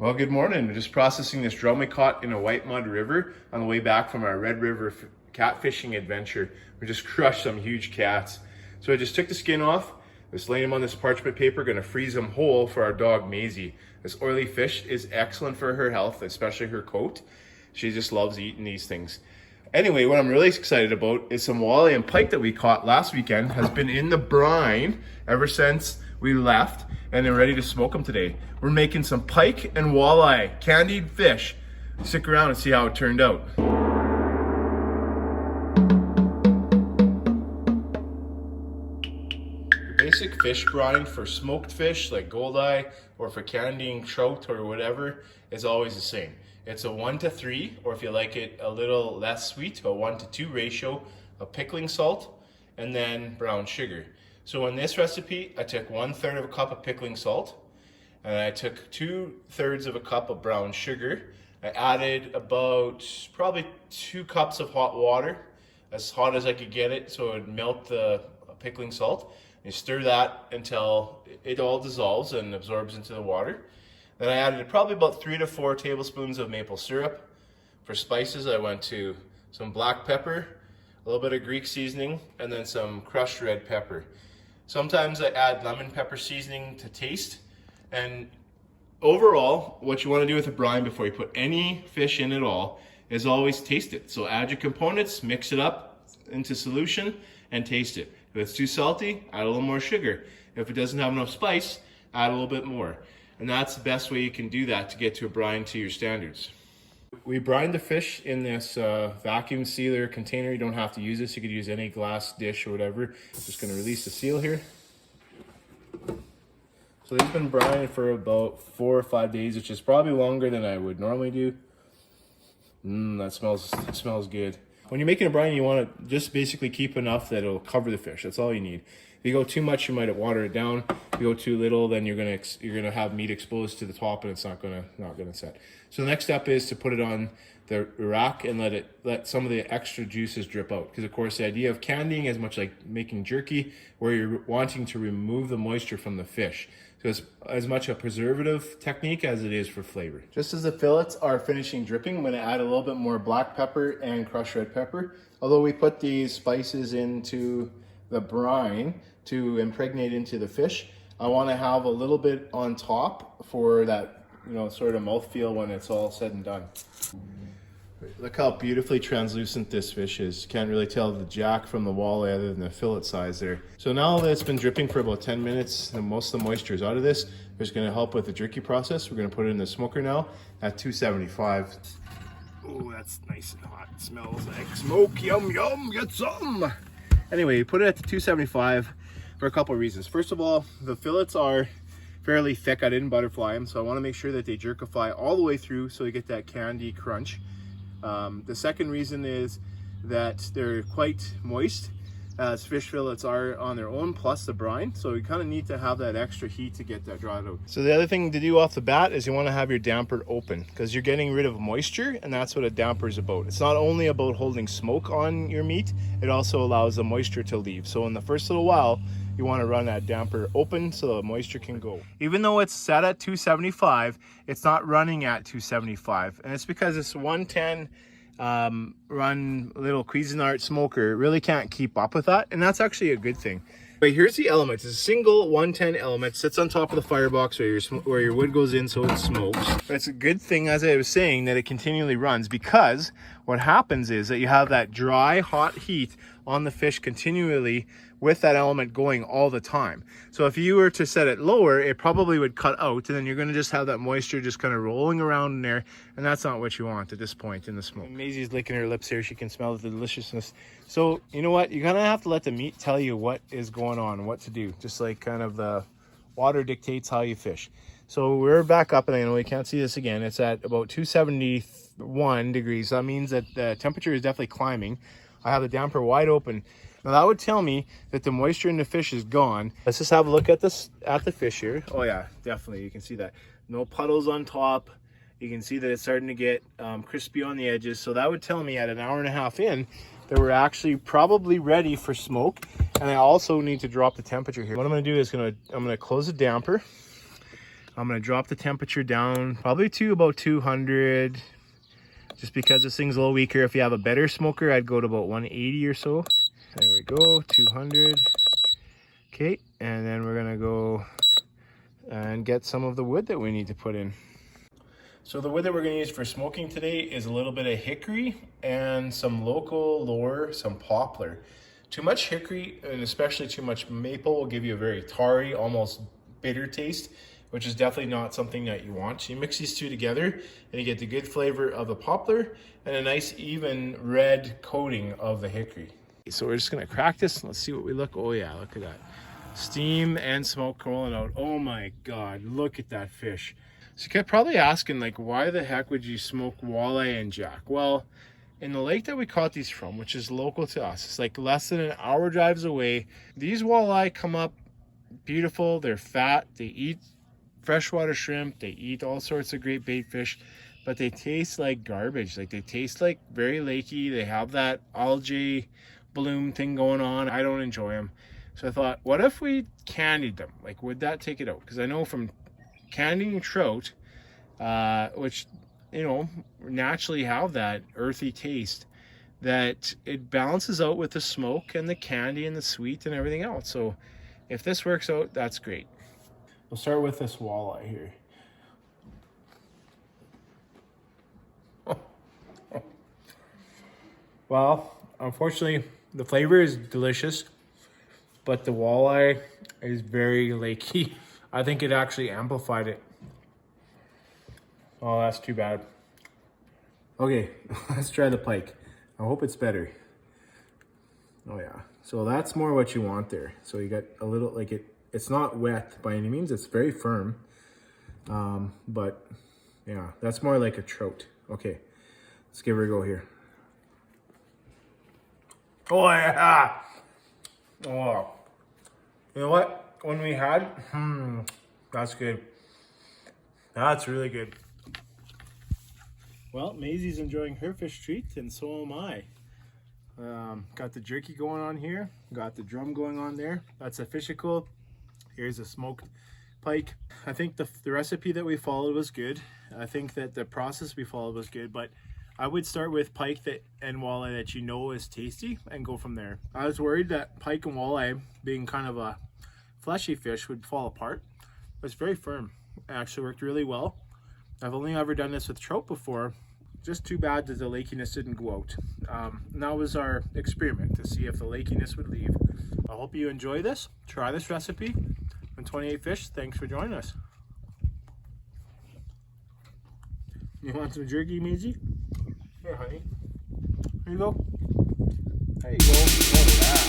Well, good morning. We're just processing this drum we caught in a white mud river on the way back from our Red River catfishing adventure. We just crushed some huge cats. So I just took the skin off, just laid them on this parchment paper, gonna freeze them whole for our dog Maisie. This oily fish is excellent for her health, especially her coat. She just loves eating these things. Anyway, what I'm really excited about is some walleye and pike that we caught last weekend has been in the brine ever since we left, and they're ready to smoke them today. We're making some pike and walleye, candied fish. Stick around and see how it turned out. Your basic fish brine for smoked fish like goldeye or for candying trout or whatever is always the same. It's a 1-to-3, or if you like it a little less sweet, a 1-to-2 ratio of pickling salt and then brown sugar. So in this recipe, I took 1/3 of a cup of pickling salt and I took 2/3 of a cup of brown sugar. I added about probably 2 cups of hot water, as hot as I could get it, so it would melt the pickling salt. You stir that until it all dissolves and absorbs into the water. Then I added probably about 3 to 4 tablespoons of maple syrup. For spices, I went to some black pepper, a little bit of Greek seasoning, and then some crushed red pepper. Sometimes I add lemon pepper seasoning to taste. And overall, what you want to do with a brine before you put any fish in at all is always taste it. So add your components, mix it up into solution, and taste it. If it's too salty, add a little more sugar. If it doesn't have enough spice, add a little bit more. And that's the best way you can do that to get to a brine to your standards. We brined the fish in this vacuum sealer container. You don't have to use this. You could use any glass dish or whatever. Just going to release the seal here. So they've been brining for about 4 or 5 days, which is probably longer than I would normally do. That smells good. When you're making a brine, you want to just basically keep enough that it'll cover the fish. That's all you need. If you go too much, you might water it down. If you go too little, then you're gonna have meat exposed to the top, and it's not gonna set. So the next step is to put it on the rack and let some of the extra juices drip out. Because of course, the idea of candying is much like making jerky, where you're wanting to remove the moisture from the fish. So it's as much a preservative technique as it is for flavor. Just as the fillets are finishing dripping, I'm going to add a little bit more black pepper and crushed red pepper. Although we put these spices into the brine to impregnate into the fish, I want to have a little bit on top for that, sort of mouthfeel when it's all said and done. Look how beautifully translucent this fish is. Can't really tell the jack from the walleye other than the fillet size there. So now that it's been dripping for about 10 minutes and most of the moisture is out of this, it's going to help with the jerky process. We're going to put it in the smoker now at 275. Oh, that's nice and hot. It smells like smoke. Yum, yum, get some. Anyway, put it at 275 for a couple of reasons. First of all, the fillets are fairly thick. I didn't butterfly them, so I want to make sure that they jerkify all the way through so you get that candy crunch. The second reason is that they're quite moist, as fish fillets are on their own, plus the brine. So you kind of need to have that extra heat to get that dried out. So the other thing to do off the bat is you want to have your damper open, because you're getting rid of moisture, and that's what a damper is about. It's not only about holding smoke on your meat, it also allows the moisture to leave. So in the first little while, you want to run that damper open so the moisture can go. Even though it's set at 275, it's not running at 275. And it's because this 110 run little Cuisinart smoker really can't keep up with that. And that's actually a good thing. But here's the elements. It's a single 110 element, sits on top of the firebox where your wood goes in so it smokes. But it's a good thing, as I was saying, that it continually runs, because what happens is that you have that dry, hot heat on the fish continually with that element going all the time. So if you were to set it lower, it probably would cut out, and then you're going to just have that moisture just kind of rolling around in there, and that's not what you want at this point in the smoke. Maisie's licking her lips here. She can smell the deliciousness. So you know what? You're going to have to let the meat tell you what is going on, what to do. Just like kind of the water dictates how you fish. So we're back up, and I know we can't see this again. It's at about 271 degrees. So that means that the temperature is definitely climbing. I have the damper wide open. Now that would tell me that the moisture in the fish is gone. Let's just have a look at the fish here. Oh yeah, definitely, you can see that. No puddles on top. You can see that it's starting to get crispy on the edges. So that would tell me at an hour and a half in that we're actually probably ready for smoke. And I also need to drop the temperature here. What I'm gonna do is I'm gonna close the damper. I'm gonna drop the temperature down probably to about 200, just because this thing's a little weaker. If you have a better smoker, I'd go to about 180 or so. There we go, 200. Okay, and then we're gonna go and get some of the wood that we need to put in. So the wood that we're gonna use for smoking today is a little bit of hickory and some local lore, some poplar. Too much hickory and especially too much maple will give you a very tarry, almost bitter taste, which is definitely not something that you want. So you mix these two together and you get the good flavor of the poplar and a nice even red coating of the hickory. So we're just gonna crack this and let's see what we look. Oh yeah, look at that. Steam and smoke rolling out. Oh my God, look at that fish. So you kept probably asking, like, why the heck would you smoke walleye and jack? Well, in the lake that we caught these from, which is local to us, it's like less than an hour drives away. These walleye come up beautiful. They're fat. They eat freshwater shrimp. They eat all sorts of great bait fish, but they taste like garbage. Like they taste like very lakey. They have that algae bloom thing going on. I don't enjoy them. So I thought, what if we candied them? Like, would that take it out? Because I know from candying trout, which, you know, naturally have that earthy taste, that it balances out with the smoke and the candy and the sweet and everything else. So if this works out, that's great. We'll start with this walleye here. Well, unfortunately, the flavor is delicious, but the walleye is very lakey. I think it actually amplified it. Oh, that's too bad. Okay, let's try the pike. I hope it's better. Oh yeah, so that's more what you want there. So you got a little, like it's not wet by any means, it's very firm. But yeah, that's more like a trout. Okay, let's give her a go here. Oh yeah! Oh, you know what? When we had, that's good. That's really good. Well, Maisie's enjoying her fish treat, and so am I. Got the jerky going on here. Got the drum going on there. That's a fishicle. Here's a smoked pike. I think the recipe that we followed was good. I think that the process we followed was good, but I would start with pike and walleye that you know is tasty and go from there. I was worried that pike and walleye, being kind of a fleshy fish, would fall apart. But it's very firm. It actually worked really well. I've only ever done this with trout before. Just too bad that the lakiness didn't go out. And that was our experiment to see if the lakiness would leave. I hope you enjoy this. Try this recipe. On 28 Fish, thanks for joining us. You want some jerky, Maisie? Here, honey. Here you go. There you go. Oh, yeah.